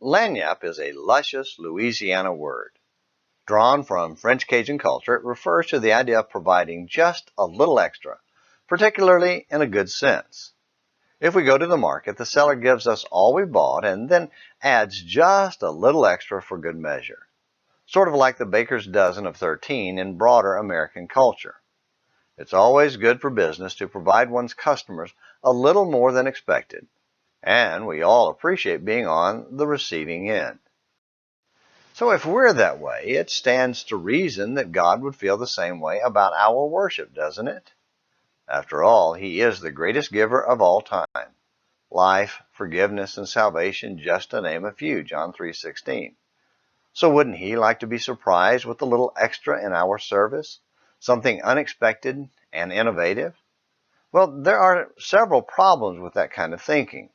Lagniappe is a luscious Louisiana word. Drawn from French Cajun culture, it refers to the idea of providing just a little extra, particularly in a good sense. If we go to the market, the seller gives us all we bought and then adds just a little extra for good measure. Sort of like the baker's dozen of 13 in broader American culture. It's always good for business to provide one's customers a little more than expected, and we all appreciate being on the receiving end. So if we're that way, it stands to reason that God would feel the same way about our worship, doesn't it? After all, He is the greatest giver of all time. Life, forgiveness, and salvation, just to name a few, John 3:16. So wouldn't He like to be surprised with a little extra in our service? Something unexpected and innovative? Well, there are several problems with that kind of thinking.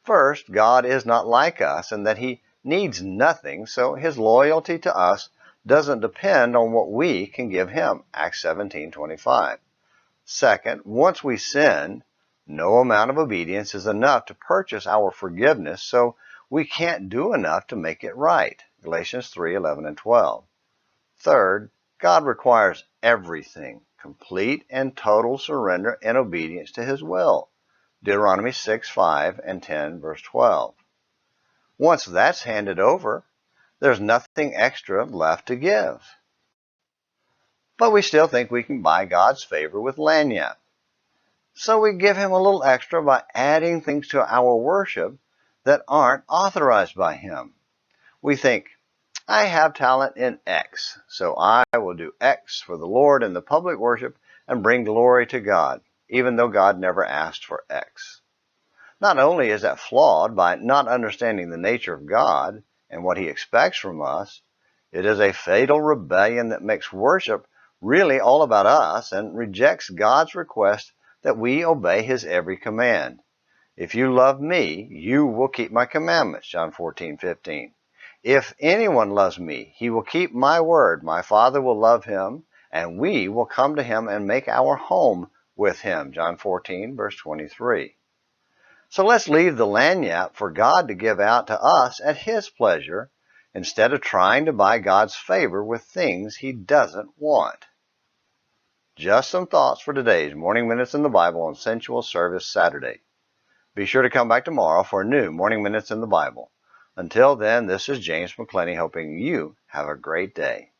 First, God is not like us in that He needs nothing, so His loyalty to us doesn't depend on what we can give Him, Acts 17:25. Second, once we sin, no amount of obedience is enough to purchase our forgiveness, so we can't do enough to make it right, Galatians 3:11 and 12. Third, God requires everything, complete and total surrender and obedience to His will, Deuteronomy 6:5 and 10 verse 12. Once that's handed over, there's nothing extra left to give. But we still think we can buy God's favor with lagniappe. So we give Him a little extra by adding things to our worship that aren't authorized by Him. We think, I have talent in X, so I will do X for the Lord in the public worship and bring glory to God, even though God never asked for X. Not only is that flawed by not understanding the nature of God and what He expects from us, it is a fatal rebellion that makes worship really all about us and rejects God's request that we obey His every command. If you love me, you will keep my commandments, John 14:15. If anyone loves me, he will keep my word. My Father will love him, and we will come to him and make our home with him, John 14, verse 23. So let's leave the lagniappe for God to give out to us at His pleasure, instead of trying to buy God's favor with things He doesn't want. Just some thoughts for today's Morning Minutes in the Bible on Sensual Service Saturday. Be sure to come back tomorrow for new Morning Minutes in the Bible. Until then, this is James McClenny hoping you have a great day.